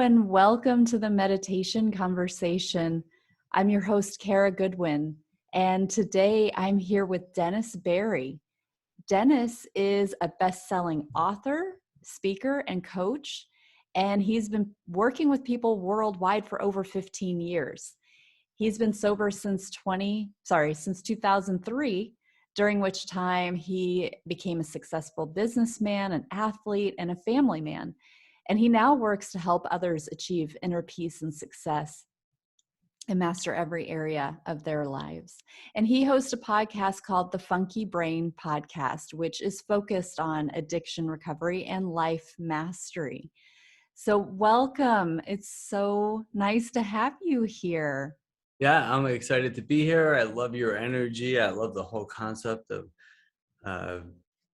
and welcome to the Meditation Conversation. I'm your host, Kara Goodwin, and today I'm here with Dennis Berry. Dennis is a best-selling author, speaker, and coach, and he's been working with people worldwide for over 15 years. He's been sober since 2003, during which time he became a successful businessman, an athlete, and a family man. And he now works to help others achieve inner peace and success and master every area of their lives. And he hosts a podcast called the Funky Brain Podcast, which is focused on addiction recovery and life mastery. So welcome. It's so nice to have you here. Yeah, I'm excited to be here. I love your energy. I love the whole concept of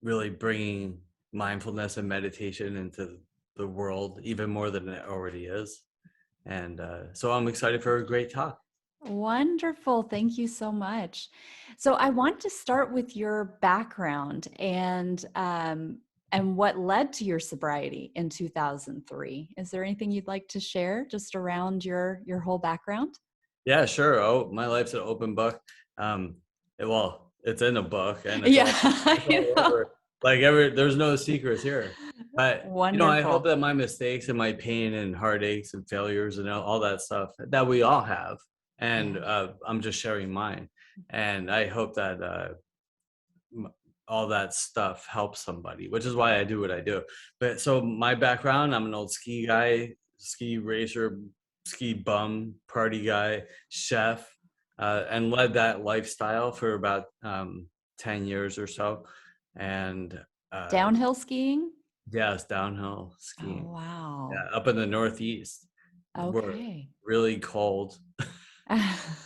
really bringing mindfulness and meditation into the world even more than it already is. And so I'm excited for a great talk. Wonderful. Thank you so much. So I want to start with your background and what led to your sobriety in 2003. Is there anything you'd like to share just around your whole background? Yeah, sure. Oh, my life's an open book. It's in a book, and it's all over. There's no secrets here. But Wonderful. I hope that my mistakes and my pain and heartaches and failures and all that stuff that we all have, and I'm just sharing mine, and I hope that all that stuff helps somebody, which is why I do what I do. But so my background, I'm an old ski guy, ski racer, ski bum, party guy, chef, and led that lifestyle for about 10 years or so. And downhill skiing? Yes, downhill skiing. Oh, wow. Yeah, up in the Northeast. Okay. We're really cold,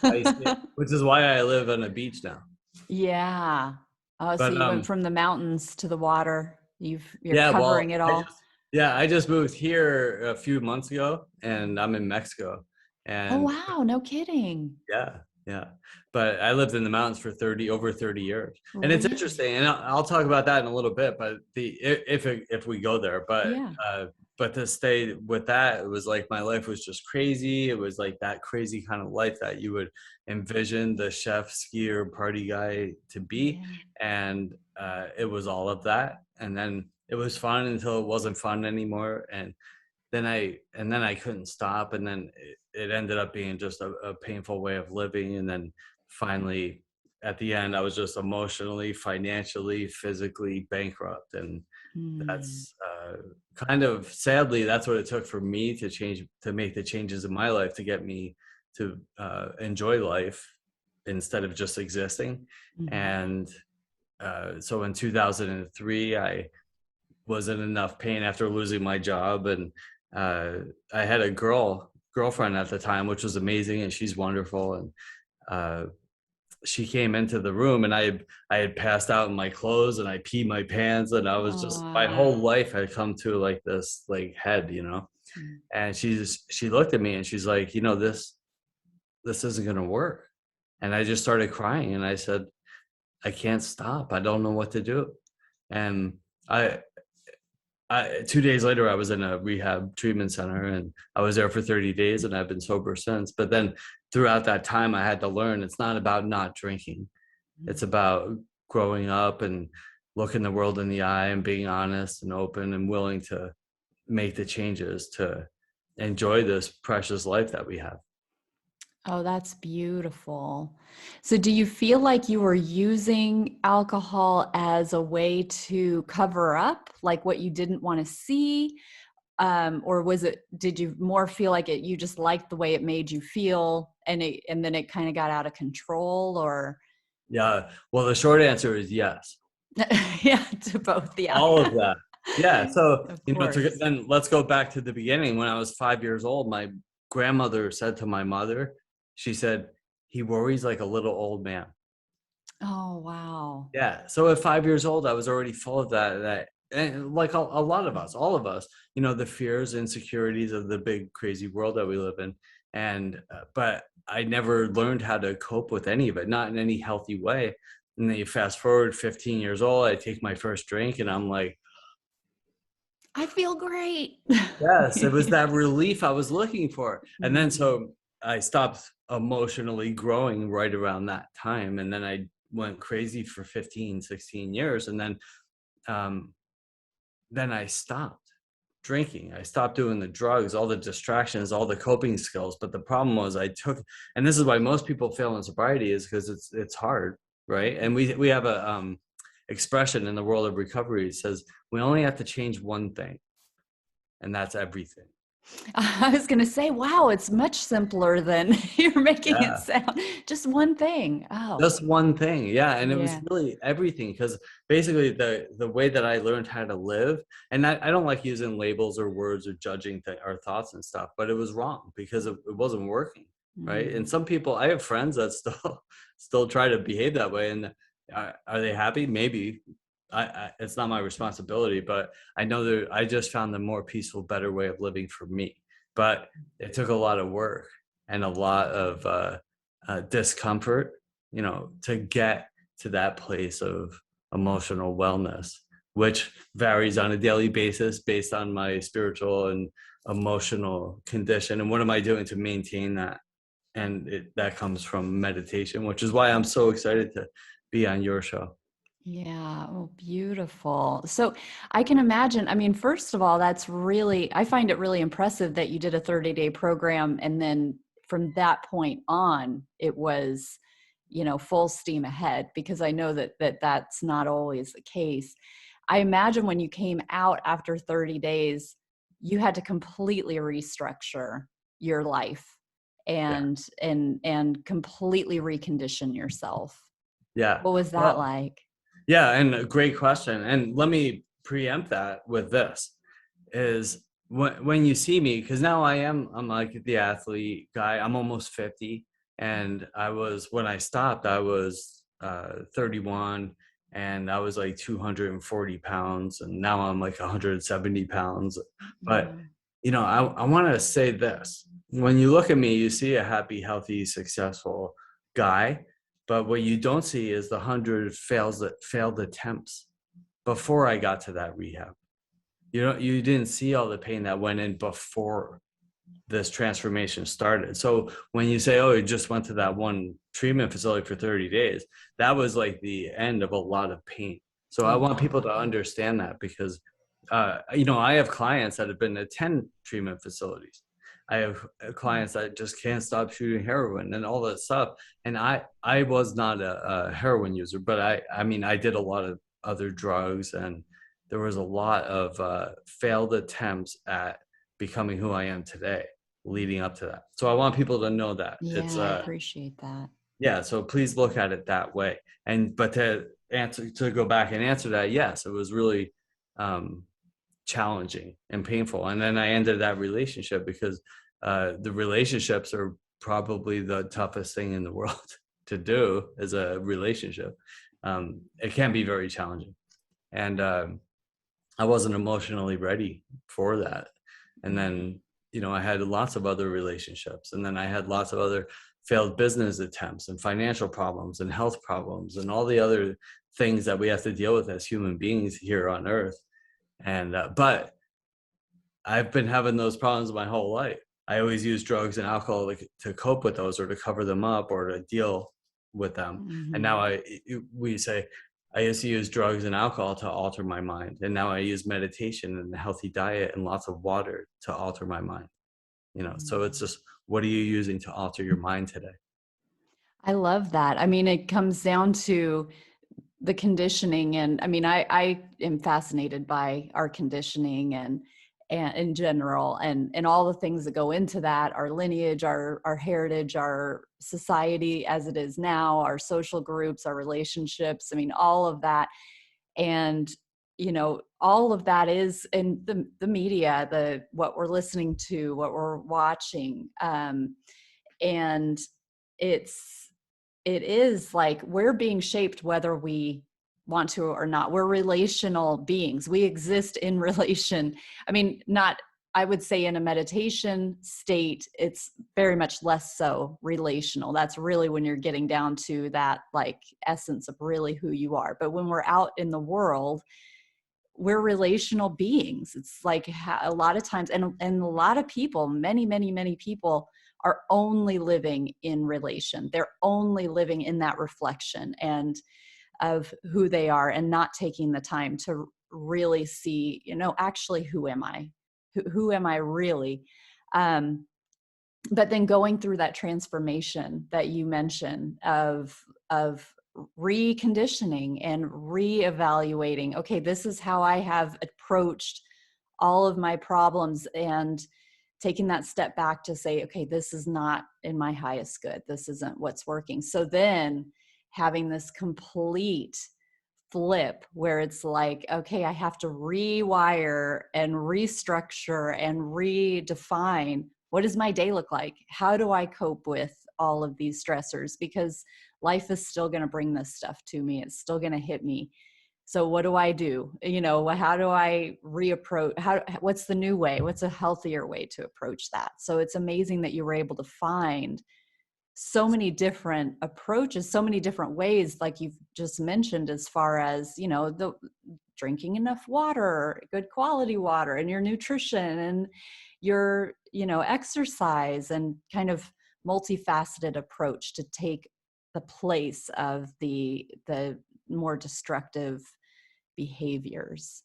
which is why I live on a beach now. Yeah. Oh, so you went from the mountains to the water. You're covering it all. I just moved here a few months ago, and I'm in Mexico. And oh wow, no kidding. Yeah. But I lived in the mountains for over 30 years. And really? It's interesting, and I'll talk about that in a little bit, but if we go there, but to stay with that, it was like my life was just crazy. It was like that crazy kind of life that you would envision the chef, skier, party guy to be. And it was all of that. And then it was fun until it wasn't fun anymore. And then I couldn't stop. And then it ended up being just a painful way of living. And then finally, at the end, I was just emotionally, financially, physically bankrupt. And that's kind of, sadly, that's what it took for me to make the changes in my life to get me to enjoy life instead of just existing. And so in 2003, I was in enough pain after losing my job, and I had a girlfriend at the time, which was amazing, and she's wonderful. And she came into the room, and I had passed out in my clothes, and I peed my pants, and I was just, my whole life had come to like this head, And she looked at me and she's like, this isn't gonna work. And I just started crying, and I said, I can't stop. I don't know what to do. And 2 days later, I was in a rehab treatment center, and I was there for 30 days, and I've been sober since. But then throughout that time, I had to learn it's not about not drinking. It's about growing up and looking the world in the eye and being honest and open and willing to make the changes to enjoy this precious life that we have. Oh, that's beautiful. So do you feel like you were using alcohol as a way to cover up like what you didn't want to see? Or did you more feel like you just liked the way it made you feel and then it kind of got out of control? Or? Yeah. Well, the short answer is yes. Yeah, to both. Yeah. All of that. Yeah. So, then let's go back to the beginning. When I was 5 years old, my grandmother said to my mother, she said, he worries like a little old man. Oh, wow. Yeah. So at 5 years old, I was already full of that, and like a lot of us, all of us, the fears, insecurities of the big, crazy world that we live in. And, but I never learned how to cope with any of it, not in any healthy way. And then you fast forward 15 years old, I take my first drink, and I'm like, I feel great. Yes, it was that relief I was looking for. And then Mhm. so I stopped emotionally growing right around that time. And then I went crazy for 15, 16 years. And um, then I stopped drinking. I stopped doing the drugs, all the distractions, all the coping skills. But the problem was I took, and this is why most people fail in sobriety, is because it's hard, right? And we have a expression in the world of recovery. It says we only have to change one thing, and that's everything. I was going to say, wow, it's much simpler than you're making it Yeah. sound. Just one thing. Oh, Just one thing, yeah, and it was yeah. really everything. Because basically the way that I learned how to live, and I don't like using labels or words or judging our thoughts and stuff, but it was wrong because it wasn't working, right? And Mm. some people, I have friends that still still try to behave that way, and are they happy? Maybe. It's not my responsibility, but I know that I just found the more peaceful, better way of living for me. But it took a lot of work and a lot of discomfort, to get to that place of emotional wellness, which varies on a daily basis based on my spiritual and emotional condition. And what am I doing to maintain that? And that comes from meditation, which is why I'm so excited to be on your show. Yeah. Oh, beautiful. So I can imagine, I mean, first of all, I find it really impressive that you did a 30-day program. And then from that point on, it was, full steam ahead, because I know that's not always the case. I imagine when you came out after 30 days, you had to completely restructure your life Yeah. and completely recondition yourself. Yeah. What was that Well, like? yeah. And a great question. And let me preempt that with this is when you see me, because now I'm like the athlete guy. I'm almost 50, and when I stopped, I was 31, and I was like 240 pounds, and now I'm like 170 pounds. But Yeah. I want to say this: when you look at me, you see a happy, healthy, successful guy, but what you don't see is the hundred failed attempts before I got to that rehab. You didn't see all the pain that went in before this transformation started. So when you say, oh, you just went to that one treatment facility for 30 days, that was like the end of a lot of pain. So I want people to Yeah. understand that, because I have clients that have been to 10 treatment facilities. I have clients that just can't stop shooting heroin and all that stuff. And I was not a heroin user, but I mean, I did a lot of other drugs, and there was a lot of failed attempts at becoming who I am today leading up to that. So I want people to know that Yeah, it's I appreciate that. yeah, so please look at it that way. And but to go back and answer that, yes, it was really um challenging and painful. And then I ended that relationship because the relationships are probably the toughest thing in the world to do, as a relationship. It can be very challenging. And I wasn't emotionally ready for that. And then, I had lots of other relationships. And then I had lots of other failed business attempts and financial problems and health problems and all the other things that we have to deal with as human beings here on earth. And, but I've been having those problems my whole life. I always use drugs and alcohol to cope with those, or to cover them up, or to deal with them. And Mhm. now we say, I used to use drugs and alcohol to alter my mind, and now I use meditation and a healthy diet and lots of water to alter my mind. So it's Mm. just, what are you using to alter your mind today? I love that. I mean, it comes down to the conditioning, and I mean, I am fascinated by our conditioning and in general, and all the things that go into that, our lineage, our heritage, our society as it is now, our social groups, our relationships. I mean, all of that. And all of that is in the media, what we're listening to, what we're watching. And it is like we're being shaped whether we want to or not. We're relational beings. We exist in relation. I mean, not, I would say in a meditation state, it's very much less so relational. That's really when you're getting down to that like essence of really who you are. But when we're out in the world, we're relational beings. It's like a lot of times, and a lot of people, many people are only living in relation. They're only living in that reflection and of who they are, and not taking the time to really see, actually, who am I? Who am I really? But then going through that transformation that you mentioned of reconditioning and reevaluating, okay, this is how I have approached all of my problems, and taking that step back to say, okay, this is not in my highest good. This isn't what's working. So then having this complete flip where it's like, okay, I have to rewire and restructure and redefine, what does my day look like? How do I cope with all of these stressors? Because life is still going to bring this stuff to me. It's still going to hit me. So what do I do? How do I reapproach? What's the new way? What's a healthier way to approach that? So it's amazing that you were able to find so many different approaches, so many different ways, like you've just mentioned, as far as, the drinking enough water, good quality water, and your nutrition and your, exercise, and kind of multifaceted approach to take the place of the more destructive behaviors.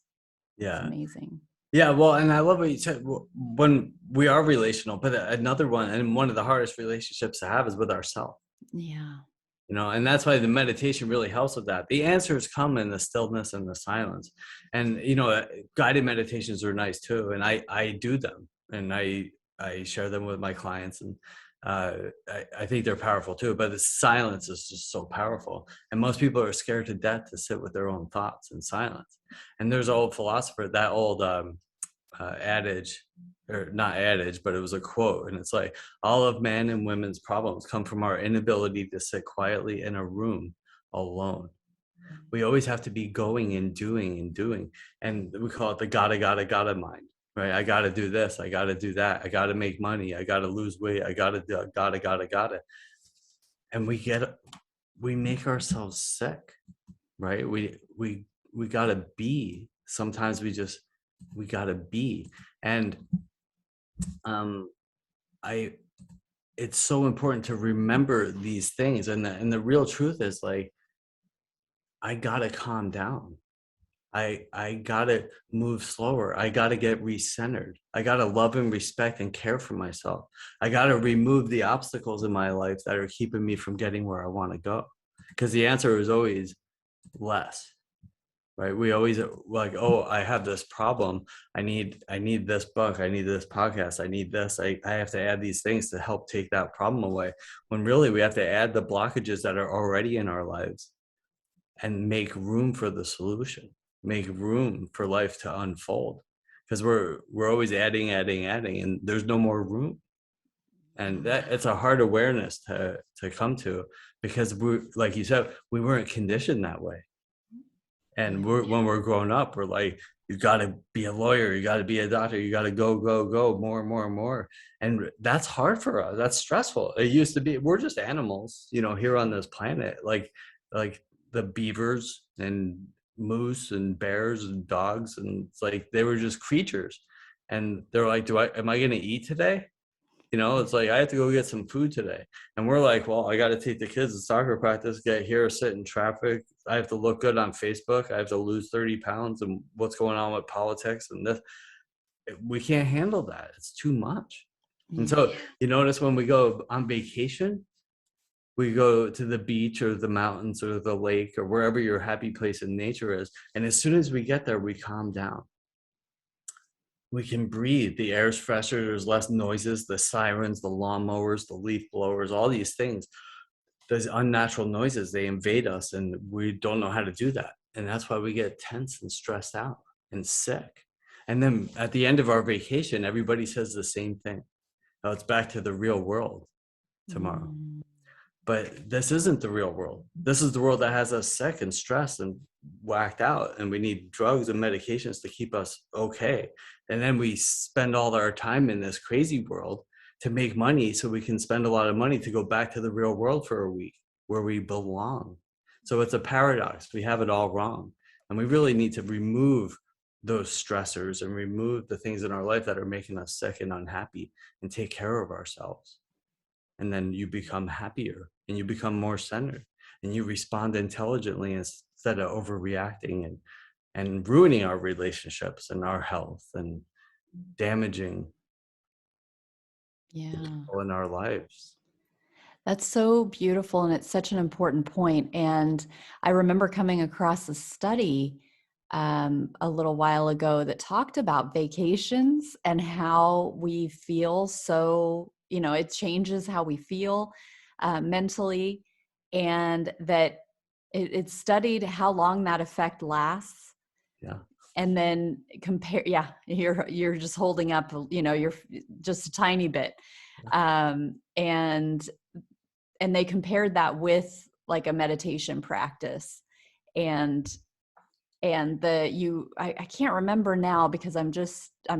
It's Yeah. amazing. Yeah, well, and I love what you said, when we are relational, but another one, and one of the hardest relationships to have, is with ourselves. Yeah. And that's why the meditation really helps with that. The answers come in the stillness and the silence. And guided meditations are nice too, and I do them, and I share them with my clients, and I think they're powerful too. But the silence is just so powerful, and most people are scared to death to sit with their own thoughts in silence. And there's an old philosopher, that old adage, or not adage, but it was a quote, and it's like, all of man and women's problems come from our inability to sit quietly in a room alone. We always have to be going and doing and doing, and we call it the gotta mind, right? I gotta do this, I gotta do that, I gotta make money, I gotta lose weight, I gotta do, gotta, and we make ourselves sick, right? We gotta be. Sometimes we gotta be. And I it's so important to remember these things, and the real truth is, like, I gotta calm down. I gotta move slower. I gotta get recentered. I gotta love and respect and care for myself. I gotta remove the obstacles in my life that are keeping me from getting where I want to go, because the answer is always less. Right? We always like, oh, I have this problem, I need this book, I need this podcast, I need this, I have to add these things to help take that problem away, when really we have to add the blockages that are already in our lives and make room for the solution, make room for life to unfold, because we're always adding, and there's no more room. And that, it's a hard awareness to come to, because we, like you said, we weren't conditioned that way. And when we're growing up, we're like, you got to be a lawyer, you got to be a doctor, you got to go more and more and more. And that's hard for us. That's stressful. It used to be, we're just animals, here on this planet, like the beavers and moose and bears and dogs. And it's like, they were just creatures. And they're like, am I going to eat today? It's like, I have to go get some food today. And we're like, well, I got to take the kids to soccer practice, get here, sit in traffic. I have to look good on Facebook. I have to lose 30 pounds, and what's going on with politics and this. We can't handle that. It's too much. Yeah. And so you notice when we go on vacation, we go to the beach or the mountains or the lake or wherever your happy place in nature is. And as soon as we get there, we calm down. We can breathe. The air's fresher. There's less noises, the sirens, the lawnmowers, the leaf blowers, all these things. Those unnatural noises, they invade us, and we don't know how to do that. And that's why we get tense and stressed out and sick. And then at the end of our vacation, everybody says the same thing. Oh, it's back to the real world tomorrow. But this isn't the real world. This is the world that has us sick and stressed and whacked out, and we need drugs and medications to keep us okay. And then we spend all our time in this crazy world to make money, so we can spend a lot of money to go back to the real world for a week where we belong. So it's a paradox. We have it all wrong. And we really need to remove those stressors and remove the things in our life that are making us sick and unhappy, and take care of ourselves. And then you become happier and you become more centered and you respond intelligently instead of overreacting and ruining our relationships and our health and damaging the Yeah. people in our lives. That's so beautiful, and it's such an important point. And I remember coming across a study a little while ago that talked about vacations and how we feel. So, it changes how we feel mentally, and that it studied how long that effect lasts. Yeah. And then compare, yeah, you're just holding up, you're just a tiny bit. Um, and and they compared that with like a meditation practice. And I can't remember now because I'm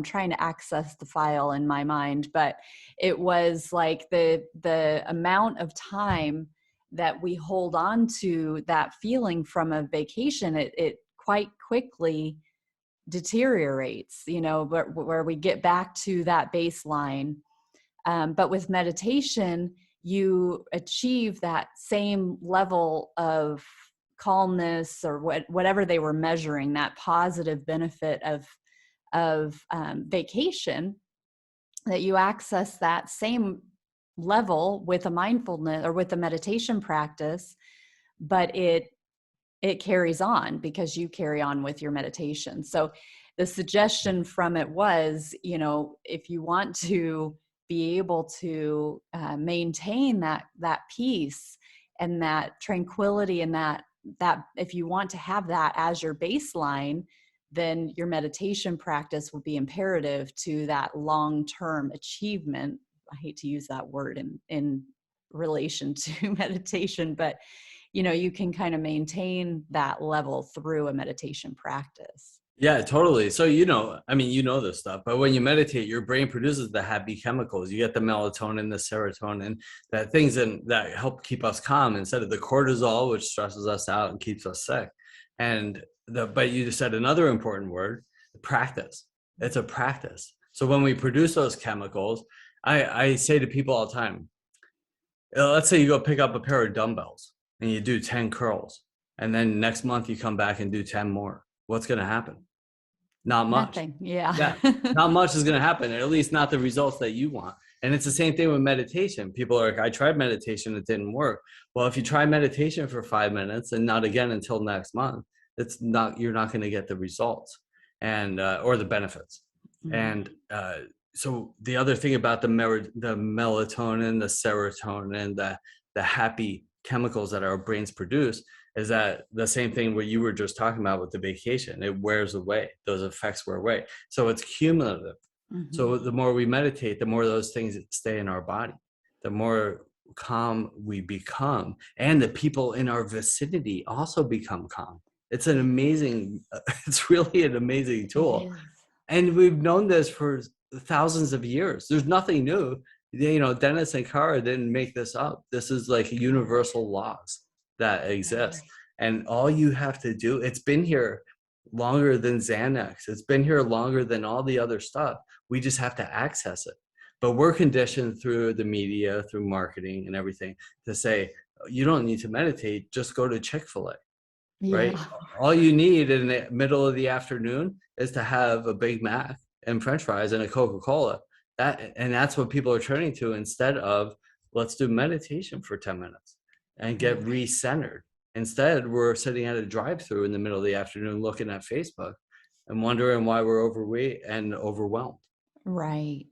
trying to access the file in my mind, but it was like the amount of time that we hold on to that feeling from a vacation, it quite quickly deteriorates, where we get back to that baseline. But with meditation, you achieve that same level of calmness, or whatever they were measuring, that positive benefit of vacation, that you access that same level with a mindfulness or with a meditation practice, but it carries on because you carry on with your meditation. So the suggestion from it was, if you want to be able to maintain that peace and that tranquility, and that if you want to have that as your baseline, then your meditation practice will be imperative to that long-term achievement. I hate to use that word in relation to meditation, but you can kind of maintain that level through a meditation practice. Yeah, totally. So, I mean, this stuff, but when you meditate, your brain produces the happy chemicals. You get the melatonin, the serotonin, that things that help keep us calm instead of the cortisol, which stresses us out and keeps us sick. But you just said another important word, practice. It's a practice. So when we produce those chemicals, I say to people all the time, let's say you go pick up a pair of dumbbells and you do 10 curls, and then next month you come back and do 10 more. What's going to happen? Not much. Nothing. Yeah. Yeah, not much is going to happen, or at least not the results that you want. And it's the same thing with meditation. People are like, I tried meditation, it didn't work. Well, if you try meditation for 5 minutes and not again until next month, you're not going to get the results and or the benefits. Mm-hmm. And so the other thing about the melatonin, the serotonin, the happy chemicals that our brains produce is that the same thing what you were just talking about with the vacation. It wears away. Those effects wear away. So it's cumulative. Mm-hmm. So the more we meditate, the more those things stay in our body, the more calm we become, and the people in our vicinity also become calm. It's it's really an amazing tool. And we've known this for thousands of years. There's nothing new. Dennis and Cara didn't make this up. This is like universal laws that exist. And all you have to do, it's been here longer than Xanax. It's been here longer than all the other stuff. We just have to access it. But we're conditioned through the media, through marketing and everything to say, you don't need to meditate, just go to Chick-fil-A. Right? Yeah. All you need in the middle of the afternoon is to have a Big Mac and French fries and a Coca-Cola. That's what people are turning to instead of, let's do meditation for 10 minutes and get re-centered. Instead, we're sitting at a drive-through in the middle of the afternoon looking at Facebook and wondering why we're overweight and overwhelmed. Right.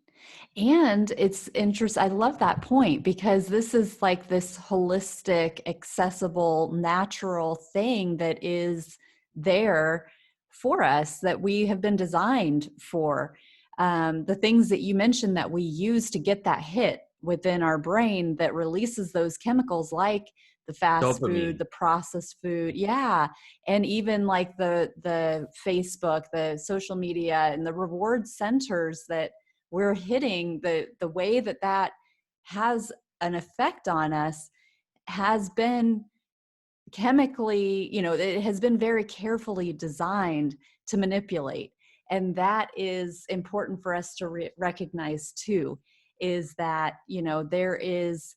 And it's interesting. I love that point, because this is like this holistic, accessible, natural thing that is there for us, that we have been designed for. The things that you mentioned that we use to get that hit within our brain that releases those chemicals, like the fast food, the processed food. Yeah. And even like the Facebook, the social media, and the reward centers that we're hitting, the way that has an effect on us has been chemically, it has been very carefully designed to manipulate. And that is important for us to recognize too, is that, there is,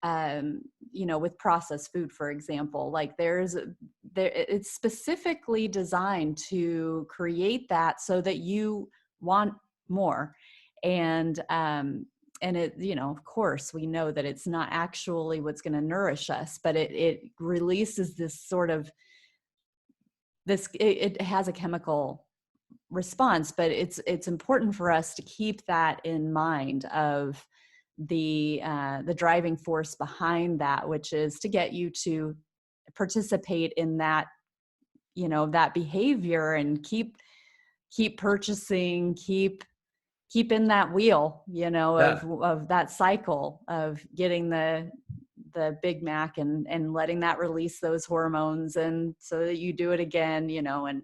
with processed food, for example, like it's specifically designed to create that so that you want more. And it, of course we know that it's not actually what's going to nourish us, but it releases this sort of it has a chemical response. But it's important for us to keep that in mind, of the driving force behind that, which is to get you to participate in that, that behavior, and keep purchasing, keep in that wheel, Yeah. of that cycle of getting the Big Mac, and letting that release those hormones, and so that you do it again, and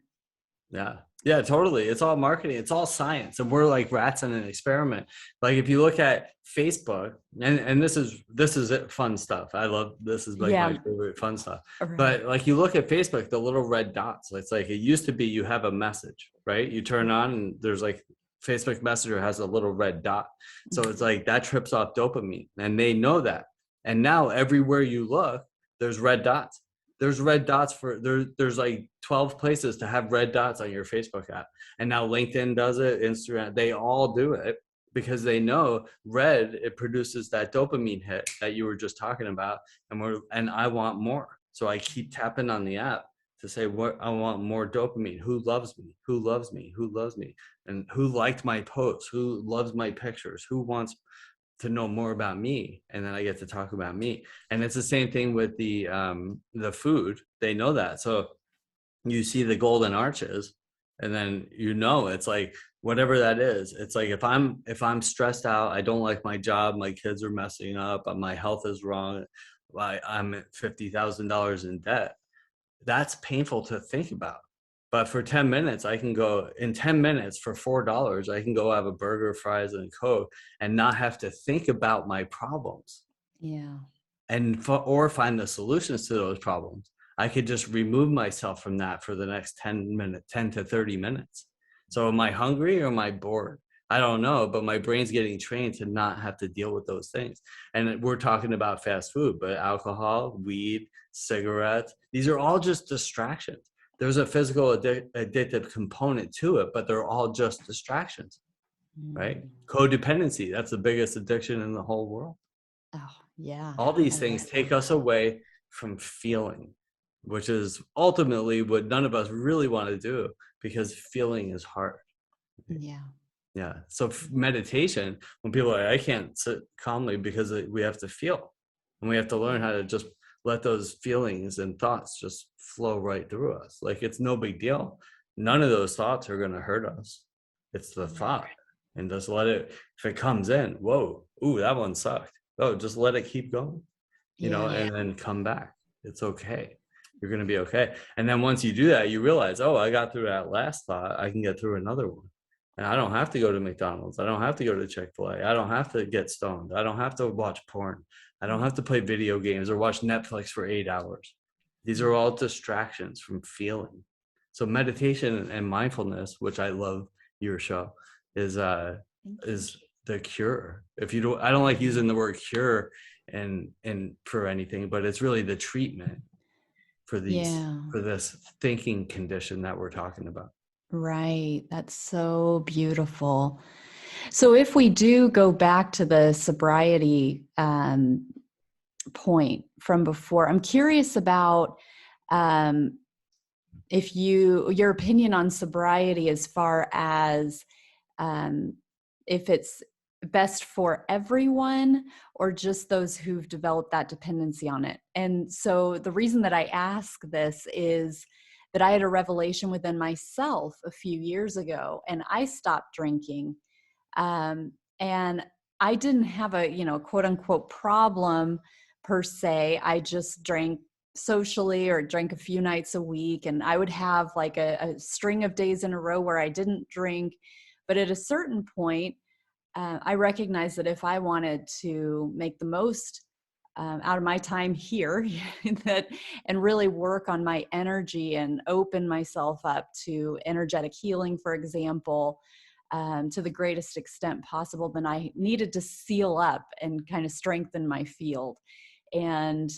Yeah, totally. It's all marketing. It's all science. And we're like rats in an experiment. Like if you look at Facebook, and this is it, fun stuff. I love, this is like yeah, my favorite fun stuff. right. But like you look at Facebook, the little red dots, it's like, it used to be you have a message, right? You turn on and there's like Facebook Messenger has a little red dot. So it's like that trips off dopamine, and they know that. And now everywhere you look, there's red dots. There's red dots for there's like 12 places to have red dots on your Facebook app. And now LinkedIn does it, Instagram, they all do it, because they know red, it produces that dopamine hit that you were just talking about. And I want more. So I keep tapping on the app to say, what I want more dopamine. Who loves me? Who loves me? Who loves me? And who liked my posts? Who loves my pictures? Who wants to know more about me? And then I get to talk about me. And it's the same thing with the food. They know that. So you see the golden arches, and then it's like whatever that is. It's like if I'm stressed out, I don't like my job, my kids are messing up, my health is wrong, I'm at $50,000 in debt. That's painful to think about. But for 10 minutes, I can go in 10 minutes for $4. I can go have a burger, fries, and Coke, and not have to think about my problems. Yeah. Or find the solutions to those problems. I could just remove myself from that for the next 10 to 30 minutes. So am I hungry or am I bored? I don't know, but my brain's getting trained to not have to deal with those things. And we're talking about fast food, but alcohol, weed, cigarettes, these are all just distractions. There's a physical addictive component to it, but they're all just distractions, right? Codependency, that's the biggest addiction in the whole world. Oh, yeah. All these things take us away from feeling, which is ultimately what none of us really want to do, because feeling is hard. Yeah. Yeah. So meditation, when people are like, I can't sit calmly, because we have to feel, and we have to learn how to just let those feelings and thoughts just flow right through us. Like it's no big deal. None of those thoughts are going to hurt us. It's the thought, and just let it, if it comes in, whoa, ooh, that one sucked. Oh, just let it keep going, and then come back. It's okay. You're going to be okay. And then once you do that, you realize, oh, I got through that last thought, I can get through another one. And I don't have to go to McDonald's. I don't have to go to Chick-fil-A. I don't have to get stoned. I don't have to watch porn. I don't have to play video games or watch Netflix for 8 hours. These are all distractions from feeling. So meditation and mindfulness, which I love your show, is the cure. If you don't, I don't like using the word cure and for anything, but it's really the treatment for this thinking condition that we're talking about. Right. That's so beautiful. So if we do go back to the sobriety point from before, I'm curious about if your opinion on sobriety, as far as if it's best for everyone or just those who've developed that dependency on it. And so the reason that I ask this is that I had a revelation within myself a few years ago, and I stopped drinking. And I didn't have a, quote unquote problem per se. I just drank socially, or drank a few nights a week. And I would have like a string of days in a row where I didn't drink. But at a certain point, I recognized that if I wanted to make the most out of my time here that, and really work on my energy and open myself up to energetic healing, for example, to the greatest extent possible, then I needed to seal up and kind of strengthen my field. And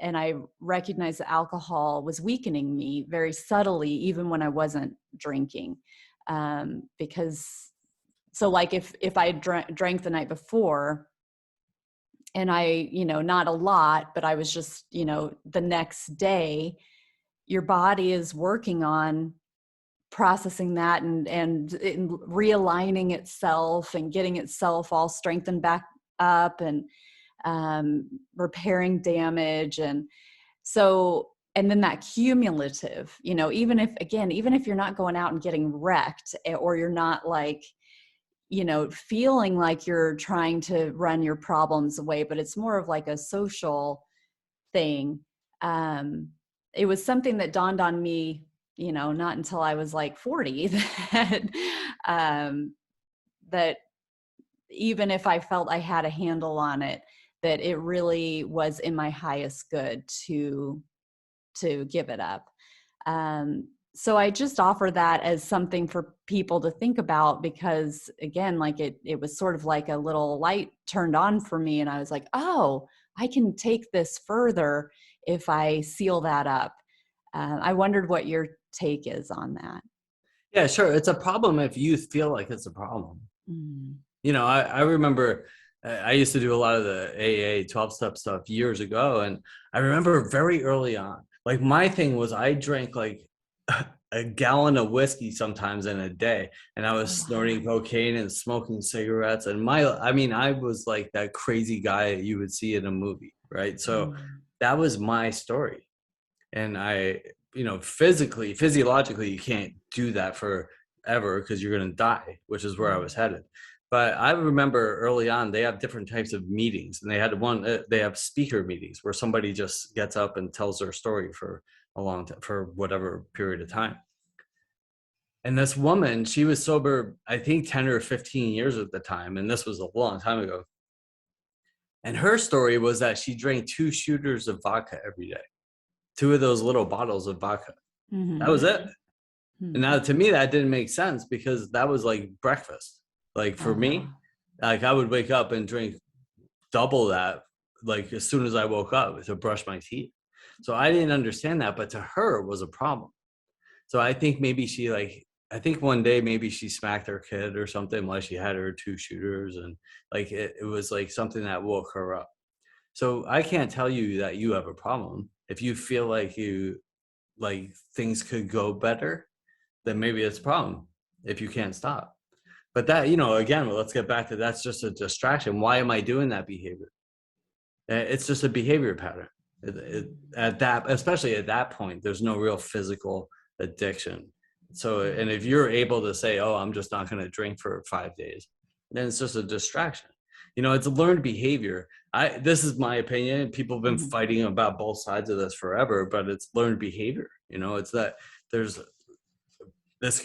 I recognized that alcohol was weakening me very subtly, even when I wasn't drinking. Because, so like if I drank the night before, and I, not a lot, but I was just, the next day, your body is working on processing that and realigning itself and getting itself all strengthened back up, and repairing damage. And so, and then that cumulative, even if you're not going out and getting wrecked, or you're not like, feeling like you're trying to run your problems away, but it's more of like a social thing. It was something that dawned on me, not until I was like 40, that, that even if I felt I had a handle on it, that it really was in my highest good to give it up. So I just offer that as something for people to think about, because again, like it was sort of like a little light turned on for me, and I was like, oh, I can take this further if I seal that up. I wondered what your take is on that. Yeah, sure. It's a problem if you feel like it's a problem. Mm. I remember I used to do a lot of the AA 12-step stuff years ago. And I remember very early on, like my thing was I drank like a gallon of whiskey sometimes in a day. And I was snorting cocaine and smoking cigarettes. And I was like that crazy guy you would see in a movie, right? So that was my story. And physiologically, you can't do that forever because you're going to die, which is where I was headed. But I remember early on, they have different types of meetings, and they have speaker meetings where somebody just gets up and tells their story for a long time, for whatever period of time. And this woman, she was sober, I think 10 or 15 years at the time. And this was a long time ago. And her story was that she drank 2 shooters of vodka every day. 2 of those little bottles of vodka. Mm-hmm. That was it. Mm-hmm. And now to me, that didn't make sense because that was like breakfast. Like for me, like I would wake up and drink double that, like as soon as I woke up to brush my teeth. So I didn't understand that, but to her it was a problem. So I think one day maybe she smacked her kid or something while she had her 2 shooters, and like it was like something that woke her up. So I can't tell you that you have a problem. If you feel like things could go better, then maybe it's a problem if you can't stop. But that, again, let's get back to that's just a distraction. Why am I doing that behavior? It's just a behavior pattern. Especially at that point, there's no real physical addiction. So, and if you're able to say, oh, I'm just not going to drink for 5 days, then it's just a distraction. It's a learned behavior. This is my opinion. People have been fighting about both sides of this forever, but it's learned behavior. It's that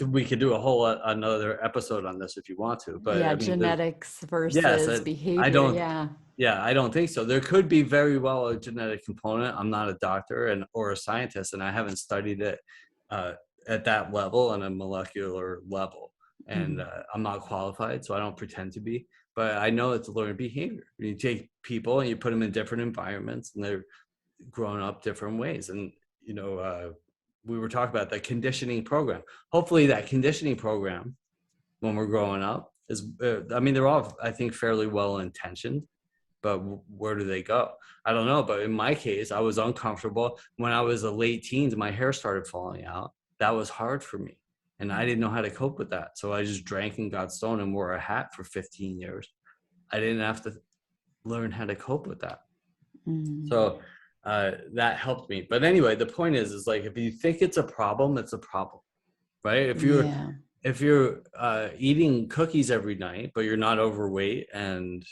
we could do another episode on this if you want to, but yeah, genetics versus behavior. I don't think so. There could be very well a genetic component. I'm not a doctor or a scientist, and I haven't studied it at that level, on a molecular level. And I'm not qualified, so I don't pretend to be. But I know it's learned behavior. You take people and you put them in different environments, and they're growing up different ways. And we were talking about the conditioning program. Hopefully, that conditioning program, when we're growing up, is they're all, I think, fairly well intentioned. But where do they go? I don't know. But in my case, I was uncomfortable when I was a late teens. My hair started falling out. That was hard for me. And I didn't know how to cope with that. So I just drank and got stoned and wore a hat for 15 years. I didn't have to learn how to cope with that. So that helped me. But anyway, the point is like, if you think it's a problem, it's a problem, right? If you're eating cookies every night, but you're not overweight and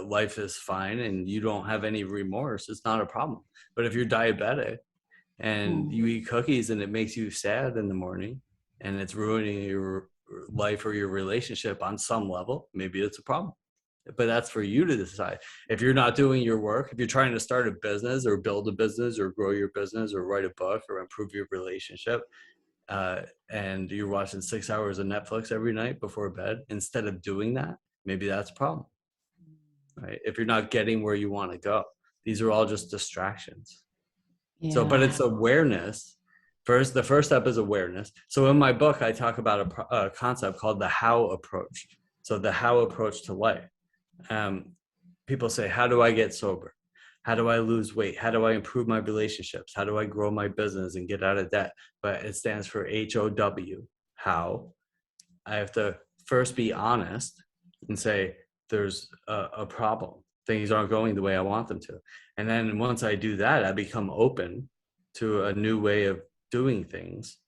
life is fine and you don't have any remorse, it's not a problem. But if you're diabetic and you eat cookies and it makes you sad in the morning and it's ruining your life or your relationship on some level, maybe it's a problem. but that's for you to decide. If you're not doing your work, if you're trying to start a business or build a business or grow your business or write a book or improve your relationship, and you're watching 6 hours of Netflix every night before bed, instead of doing that, maybe that's a problem, right? If you're not getting where you want to go, these are all just distractions. Yeah. So, but it's awareness. First, the first step is awareness. So in my book, I talk about a concept called the how approach. So the how approach to life. People say, how do I get sober? How do I lose weight? How do I improve my relationships? How do I grow my business and get out of debt? But it stands for HOW, how. I have to first be honest and say, there's a problem. Things aren't going the way I want them to. And then once I do that, I become open to a new way of doing things,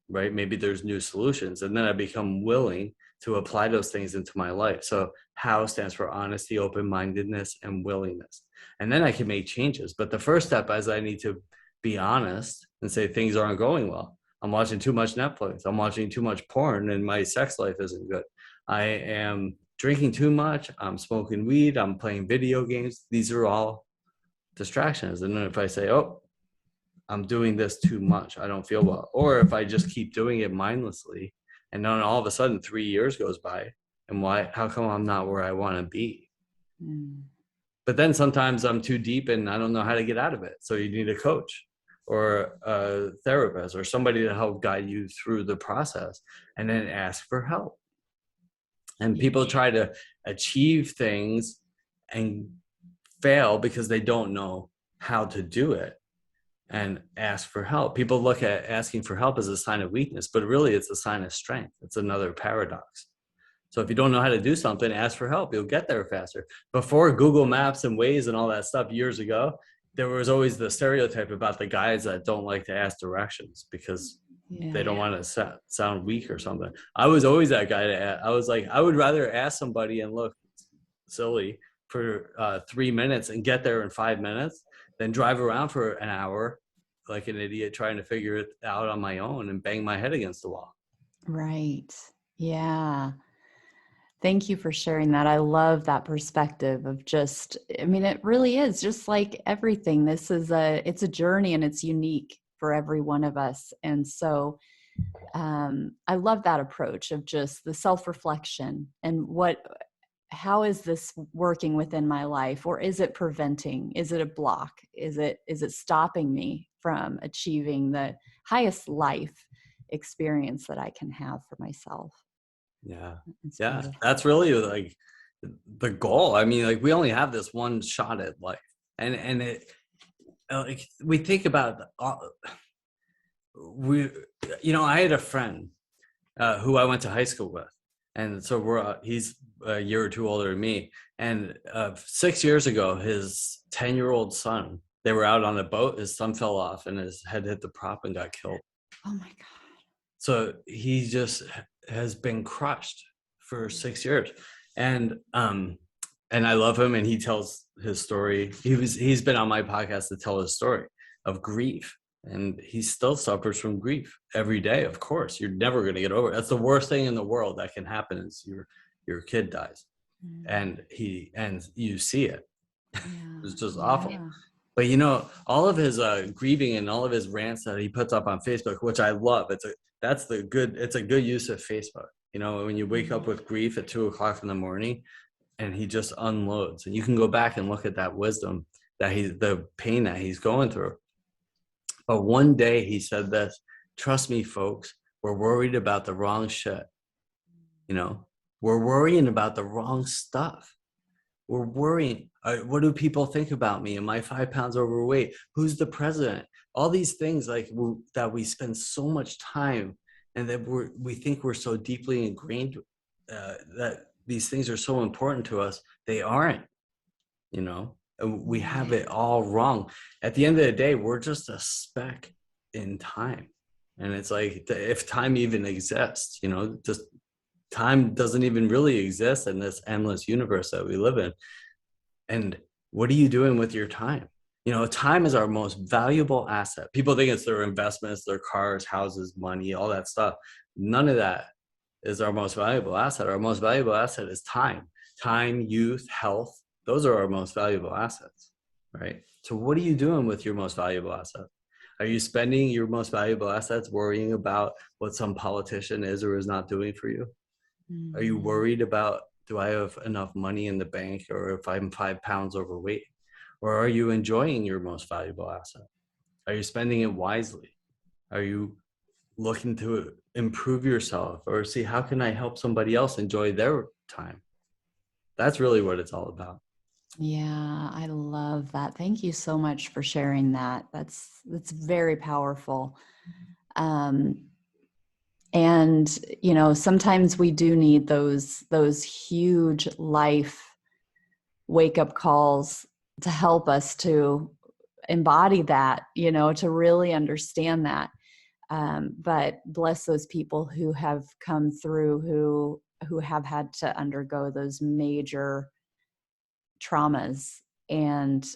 right? Maybe there's new solutions. And then I become willing to apply those things into my life. So how stands for honesty, open-mindedness, and willingness. And then I can make changes. But the first step is I need to be honest and say things aren't going well. I'm watching too much Netflix. I'm watching too much porn and my sex life isn't good. I am drinking too much. I'm smoking weed. I'm playing video games. These are all distractions. And then if I say, oh, I'm doing this too much, I don't feel well. Or if I just keep doing it mindlessly, and then all of a sudden 3 years goes by, and how come I'm not where I want to be? But then sometimes I'm too deep and I don't know how to get out of it. So you need a coach or a therapist or somebody to help guide you through the process, and then ask for help. And people try to achieve things and fail because they don't know how to do it and ask for help. People look at asking for help as a sign of weakness, but really it's a sign of strength. It's another paradox. So if you don't know how to do something, ask for help. You'll get there faster. Before Google Maps and Waze and all that stuff years ago, there was always the stereotype about the guys that don't like to ask directions because they don't want to sound weak or something. I was always that guy I was like, I would rather ask somebody and look silly for 3 minutes and get there in 5 minutes than drive around for an hour like an idiot trying to figure it out on my own and bang my head against the wall. Right. Yeah. Thank you for sharing that. I love that perspective of just, I mean, it really is just like everything. It's a journey and it's unique for every one of us. And so I love that approach of just the self-reflection and how is this working within my life, or is it preventing? Is it a block? Is it stopping me from achieving the highest life experience that I can have for myself? Yeah. It's Yeah. beautiful. That's really like the goal. I mean, like we only have this one shot at life, and it, like we think about I had a friend who I went to high school with, and so he's a year or two older than me. And 6 years ago, his 10-year-old son, they were out on a boat. His son fell off, and his head hit the prop and got killed. Oh my God. So he just has been crushed for 6 years. And I love him, and he tells his story. He's been on my podcast to tell his story of grief, and he still suffers from grief every day. Of course, you're never going to get over it. That's the worst thing in the world that can happen is your kid dies, and you see it. It's just awful. But all of his grieving and all of his rants that he puts up on Facebook, which I love. It's a good use of Facebook. When you wake up with grief at 2:00 in the morning, and he just unloads, and you can go back and look at that wisdom the pain that he's going through. But one day he said this: trust me, folks, we're worried about the wrong shit. We're worrying about the wrong stuff. We're worrying, what do people think about me? Am I 5 pounds overweight? Who's the president? All these things that we spend so much time, and that we think we're so deeply ingrained that these things are so important to us. They aren't, and we have it all wrong. At the end of the day, we're just a speck in time. And it's like, if time even exists, just time doesn't even really exist in this endless universe that we live in. And what are you doing with your time? Time is our most valuable asset. People think it's their investments, their cars, houses, money, all that stuff. None of that is our most valuable asset. Our most valuable asset is time, time, youth, health, those are our most valuable assets, right? So what are you doing with your most valuable asset? Are you spending your most valuable assets worrying about what some politician is or is not doing for you? Are you Mm. worried about, do I have enough money in the bank, or if I'm 5 pounds overweight? Or are you enjoying your most valuable asset? Are you spending it wisely? Are you looking to improve yourself or see how can I help somebody else enjoy their time? That's really what it's all about. Yeah, I love that. Thank you so much for sharing that. That's very powerful. Um, and sometimes we do need those huge life wake up calls to help us to embody that, to really understand that. But bless those people who have come through, who have had to undergo those major traumas and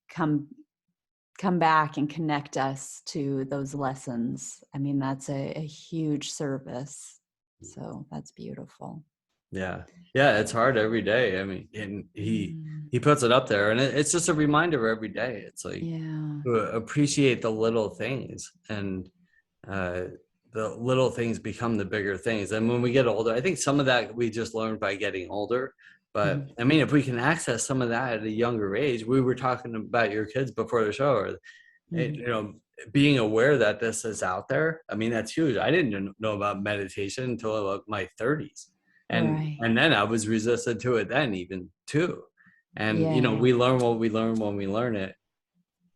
come back and connect us to those lessons. I mean, that's a huge service. So that's beautiful. Yeah. Yeah. It's hard every day. I mean, and Mm, he puts it up there, and it's just a reminder every day. It's like, yeah. appreciate the little things, and uh, the little things become the bigger things. And when we get older, I think some of that we just learned by getting older. But Mhm. I mean, if we can access some of that at a younger age, we were talking about your kids before the show, or Mhm. being aware that this is out there. I mean, that's huge. I didn't know about meditation until about my 30s, Right. and then I was resistant to it then, even too. And Yeah. we learn what we learn when we learn it,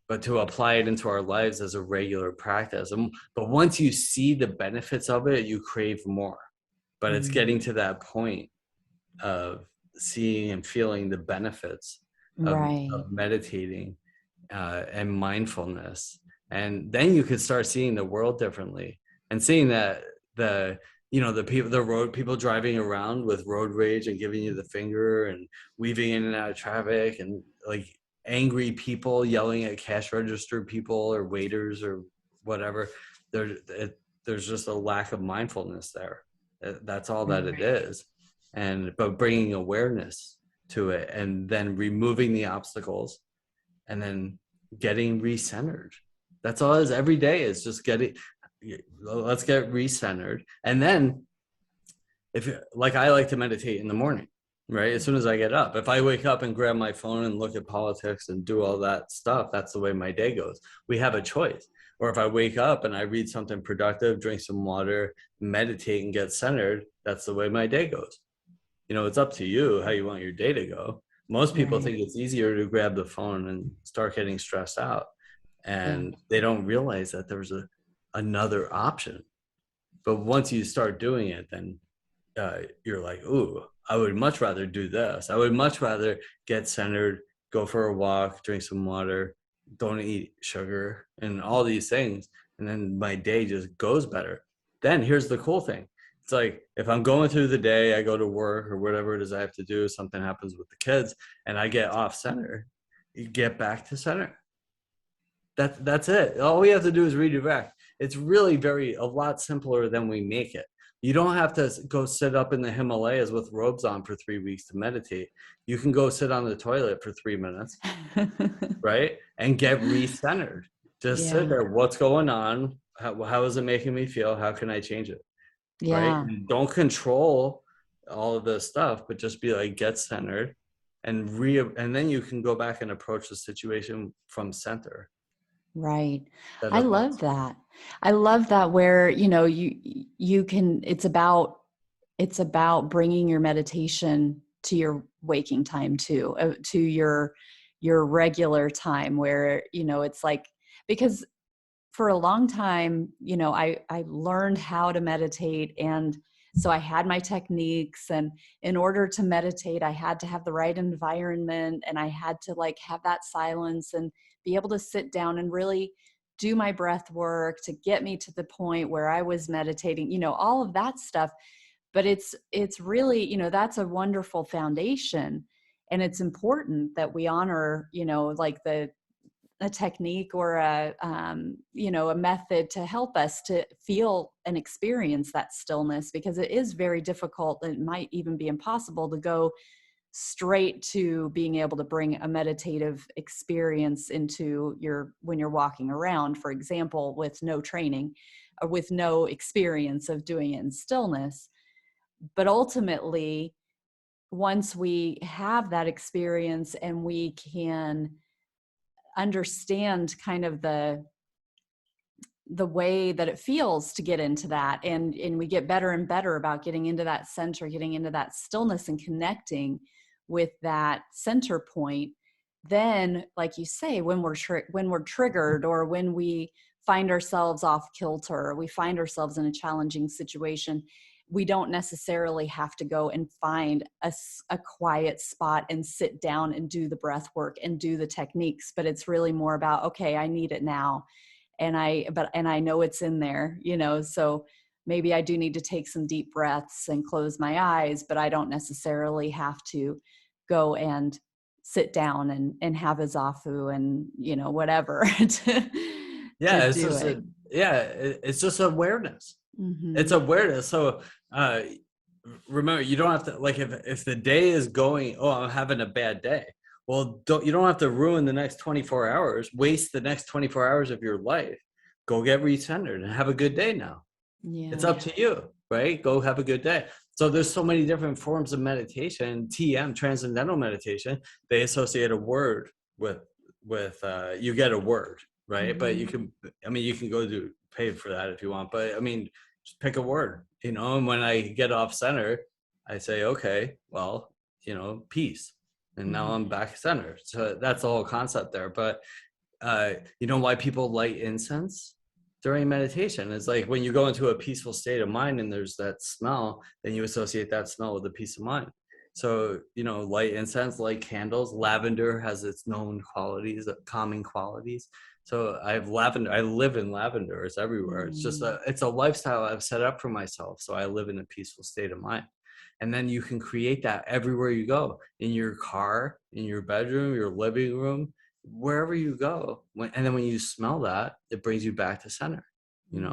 but to apply it into our lives as a regular practice. But once you see the benefits of it, you crave more. But it's Mm. getting to that point of seeing and feeling the benefits Right. of meditating and mindfulness. And then you could start seeing the world differently, and seeing that the road people driving around with road rage and giving you the finger and weaving in and out of traffic, and like angry people yelling at cash register people or waiters or whatever. There's just a lack of mindfulness there. That's all that it Right. is. But bringing awareness to it, and then removing the obstacles, and then getting recentered. That's all it is. Every day is just let's get recentered. And then, if like, I like to meditate in the morning, right? As soon as I get up. If I wake up and grab my phone and look at politics and do all that stuff, that's the way my day goes. We have a choice. Or if I wake up and I read something productive, drink some water, meditate and get centered, that's the way my day goes. It's up to you how you want your day to go. Most people Right. think it's easier to grab the phone and start getting stressed out, Yeah. and they don't realize that there's another option. But once you start doing it, then you're like, ooh, I would much rather do this. I would much rather get centered, go for a walk, drink some water, don't eat sugar, and all these things. And then my day just goes better. Then here's the cool thing. It's like, if I'm going through the day, I go to work or whatever it is I have to do, something happens with the kids, and I get off center, you get back to center. That's it. All we have to do is redirect. It's really a lot simpler than we make it. You don't have to go sit up in the Himalayas with robes on for 3 weeks to meditate. You can go sit on the toilet for 3 minutes, right? And get recentered. Just sit Yeah. there. What's going on? How is it making me feel? How can I change it? Right? Yeah. And don't control all of this stuff, but just be like, get centered, and then you can go back and approach the situation from center. Right. That I of love that. I love that where, you can, it's about bringing your meditation to your waking time too, to your regular time where, it's like, because for a long time, I learned how to meditate. And so I had my techniques. And in order to meditate, I had to have the right environment, and I had to like have that silence and be able to sit down and really do my breath work to get me to the point where I was meditating, all of that stuff. But it's really, that's a wonderful foundation. And it's important that we honor, like a technique or a method to help us to feel and experience that stillness, because it is very difficult. It might even be impossible to go straight to being able to bring a meditative experience into when you're walking around, for example, with no training or with no experience of doing it in stillness. But ultimately, once we have that experience and we can understand kind of the way that it feels to get into that, and we get better and better about getting into that center, getting into that stillness and connecting with that center point, then, like you say, when we're triggered, or when we find ourselves off kilter, or we find ourselves in a challenging situation, we don't necessarily have to go and find a quiet spot and sit down and do the breath work and do the techniques. But it's really more about, okay, I need it now. And I know it's in there, so maybe I do need to take some deep breaths and close my eyes, but I don't necessarily have to go and sit down and have a zafu and, whatever to do it. It's just awareness. Mm-hmm. It's awareness. So remember, you don't have to, like, if the day is going, oh, I'm having a bad day. Well, you don't have to ruin the next 24 hours, waste the next 24 hours of your life. Go get recentered and have a good day now. Yeah. It's up to you, right? Go have a good day. So there's so many different forms of meditation. TM, transcendental meditation, they associate a word with you get a word, right? Mm-hmm. But you can go pay for that if you want. But just pick a word, and when I get off center, I say, okay, well, peace. And now I'm back center. So that's the whole concept there. But why people light incense during meditation is like when you go into a peaceful state of mind and there's that smell, then you associate that smell with the peace of mind. So, light incense, light candles. Lavender has its known qualities, calming qualities. So I have lavender. I live in lavender. It's everywhere. It's just it's a lifestyle I've set up for myself. So I live in a peaceful state of mind. And then you can create that everywhere you go, in your car, in your bedroom, your living room, wherever you go. And then when you smell that, it brings you back to center,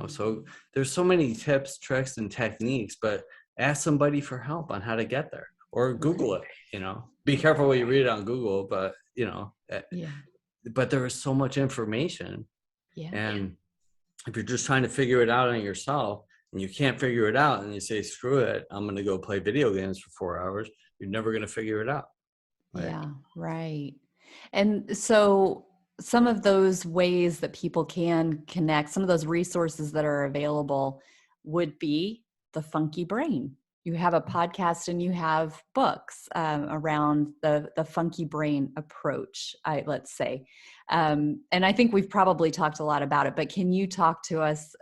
So there's so many tips, tricks, and techniques, but ask somebody for help on how to get there, or Google it, Be careful what you read on Google, but, but there is so much information. Yeah. And if you're just trying to figure it out on yourself, and you can't figure it out, and you say, screw it, I'm going to go play video games for 4 hours, you're never going to figure it out. Right? Yeah, right. And so some of those ways that people can connect, some of those resources that are available would be the Funky Brain. You have a podcast and you have books around the Funky Brain approach, let's say. And I think we've probably talked a lot about it, but can you talk us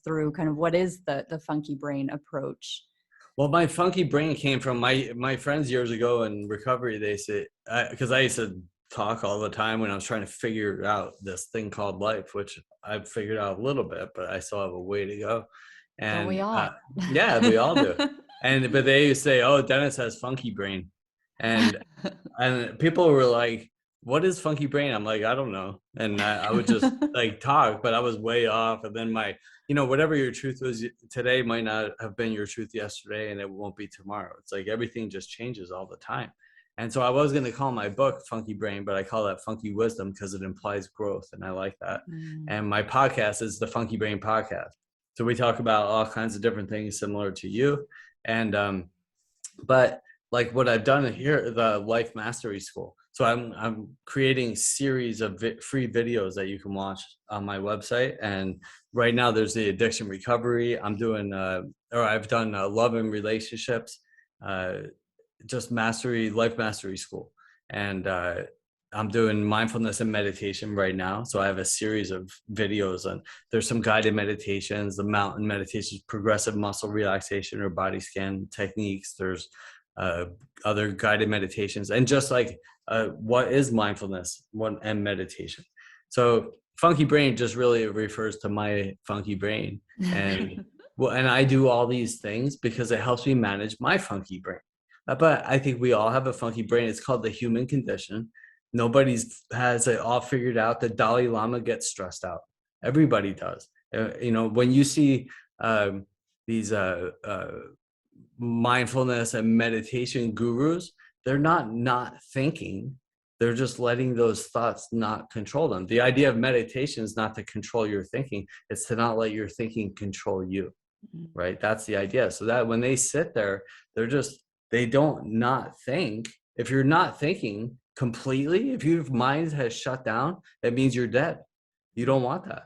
through kind of what is the Funky Brain approach? Well, my Funky Brain came from my friends years ago in recovery. They say, because I used to talk all the time when I was trying to figure out this thing called life, which I've figured out a little bit, but I still have a way to go. And don't we all? Yeah, we all do. But they used to say, oh, Dennis has funky brain. And people were like, what is funky brain? I'm like, I don't know. And I would just like talk, but I was way off. And then whatever your truth was today might not have been your truth yesterday, and it won't be tomorrow. It's like everything just changes all the time. And so I was going to call my book Funky Brain, but I call that Funky Wisdom because it implies growth. And I like that. And my podcast is the Funky Brain Podcast. So we talk about all kinds of different things similar to you. And, but like what I've done here, the Life Mastery School. So I'm creating series of free videos that you can watch on my website. And right now there's the addiction recovery. I've done love and relationships, just Life Mastery School. And, I'm doing mindfulness and meditation right now. So I have a series of videos, and there's some guided meditations, the mountain meditations, progressive muscle relaxation or body scan techniques. There's other guided meditations, and just like what is mindfulness and meditation. So Funky Brain just really refers to my funky brain. And and I do all these things because it helps me manage my funky brain. But I think we all have a funky brain. It's called the human condition. Nobody has it all figured out. The Dalai Lama gets stressed out. Everybody does. When you see these mindfulness and meditation gurus, they're not thinking. They're just letting those thoughts not control them. The idea of meditation is not to control your thinking. It's to not let your thinking control you, right? That's the idea. So that when they sit there, they don't not think. If you're not thinking completely, if your mind has shut down, that means you're dead. You don't want that,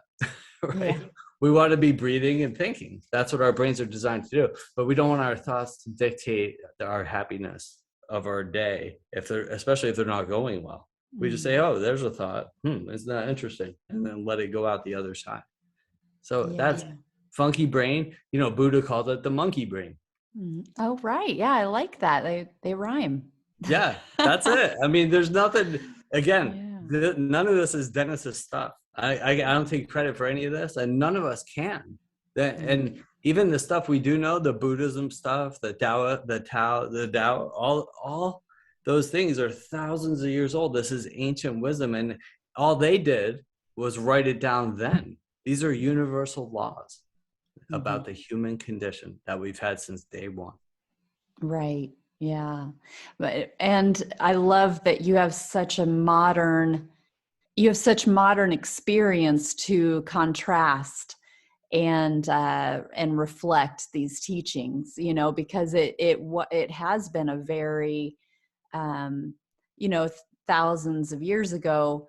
right? Yeah. We want to be breathing and thinking. That's what our brains are designed to do. But we don't want our thoughts to dictate our happiness of our day, especially if they're not going well. We just say, oh, there's a thought. Isn't that interesting? And then let it go out the other side. So that's funky brain. Buddha called it the monkey brain. Oh, right. Yeah, I like that. They rhyme. Yeah, that's it. I mean, there's nothing, again, none of this is Dennis's stuff. I don't take credit for any of this, and none of us can. And even the stuff we do know, the Buddhism stuff, the Tao, all those things are thousands of years old. This is ancient wisdom, and all they did was write it down then. These are universal laws about the human condition that we've had since day one. Right. Yeah. And I love that you have such modern experience to contrast and reflect these teachings, because it has been a very, thousands of years ago,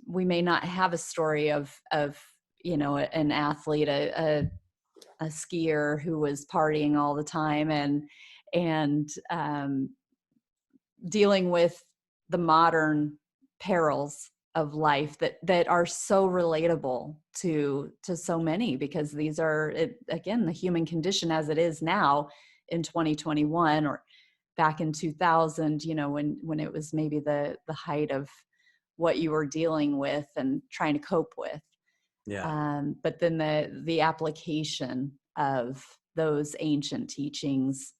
we may not have a story of an athlete, a skier who was partying all the time and dealing with the modern perils of life that are so relatable to so many, because these are, again, the human condition as it is now in 2021, or back in 2000, when it was maybe the height of what you were dealing with and trying to cope with. Yeah. But then the application of those ancient teachings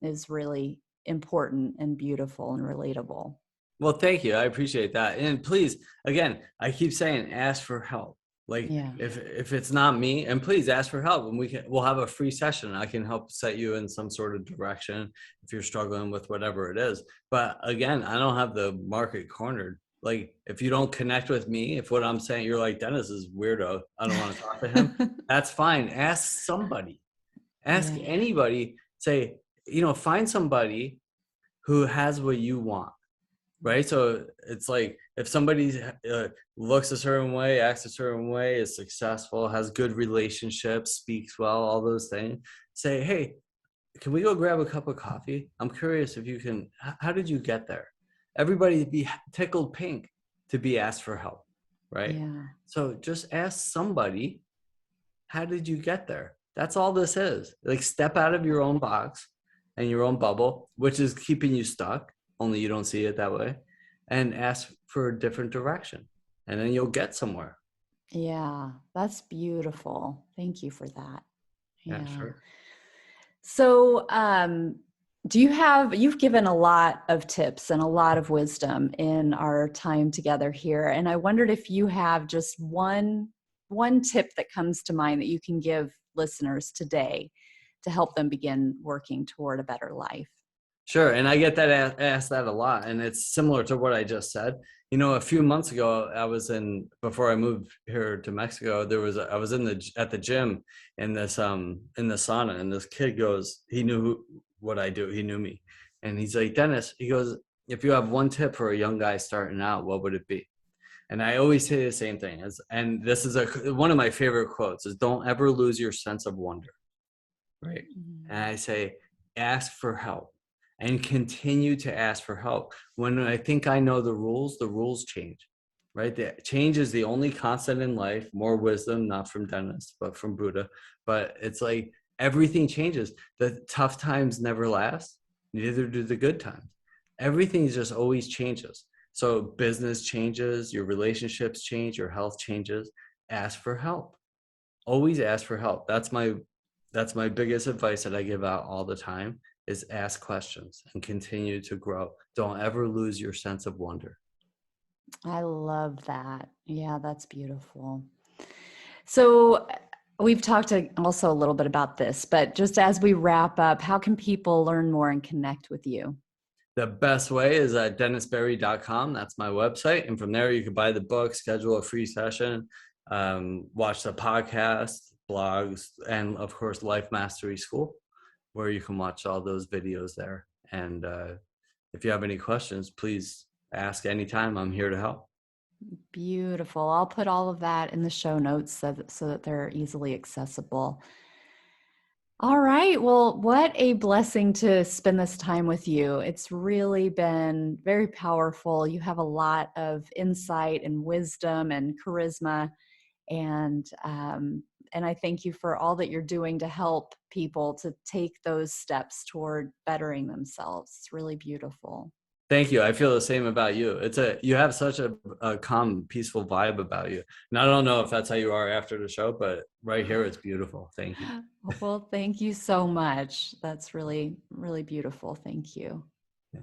is really important and beautiful and relatable. Well, thank you. I appreciate that. And please, again, I keep saying, ask for help. Like, if it's not me, and please ask for help, and we'll have a free session. I can help set you in some sort of direction if you're struggling with whatever it is. But again, I don't have the market cornered. Like, if you don't connect with me, if what I'm saying, you're like, Dennis is weirdo, I don't want to talk to him. That's fine. Ask somebody. Ask anybody. Say, find somebody who has what you want. Right. So it's like, if somebody looks a certain way, acts a certain way, is successful, has good relationships, speaks well, all those things, say, hey, can we go grab a cup of coffee? I'm curious if you can, how did you get there? Everybody be tickled pink to be asked for help. Right. Yeah. So just ask somebody, how did you get there? That's all this is. Like, step out of your own box and your own bubble, which is keeping you stuck. Only you don't see it that way, and ask for a different direction, and then you'll get somewhere. Yeah, that's beautiful. Thank you for that. Yeah, sure. So, you've given a lot of tips and a lot of wisdom in our time together here. And I wondered if you have just one tip that comes to mind that you can give listeners today to help them begin working toward a better life. Sure. And I get that asked that a lot. And it's similar to what I just said. A few months ago, before I moved here to Mexico, I was at the gym in this, in the sauna, and this kid goes, he knew what I do. He knew me. And he's like, Dennis, he goes, if you have one tip for a young guy starting out, what would it be? And I always say the same thing, and this is one of my favorite quotes, is don't ever lose your sense of wonder. Right. Mm-hmm. And I say, ask for help. And continue to ask for help. When I think I know the rules change, right? The change is the only constant in life. More wisdom, not from Dennis, but from Buddha. But it's like everything changes. The tough times never last. Neither do the good times. Everything just always changes. So business changes, your relationships change, your health changes. Ask for help. Always ask for help. That's my biggest advice that I give out all the time. Is ask questions and continue to grow. Don't ever lose your sense of wonder. I love that. Yeah, that's beautiful. So we've talked also a little bit about this, but just as we wrap up, how can people learn more and connect with you? The best way is at dennisberry.com. That's my website. And from there, you can buy the book, schedule a free session, watch the podcast, blogs, and of course, Life Mastery School, where you can watch all those videos there. And if you have any questions, please ask anytime. I'm here to help. Beautiful. I'll put all of that in the show notes so that they're easily accessible. All right. Well, what a blessing to spend this time with you. It's really been very powerful. You have a lot of insight and wisdom and charisma, and I thank you for all that you're doing to help people to take those steps toward bettering themselves. It's really beautiful. Thank you. I feel the same about you. You have such a calm, peaceful vibe about you. And I don't know if that's how you are after the show, but right here it's beautiful. Thank you. Well, thank you so much. That's really, really beautiful. Thank you. Yeah.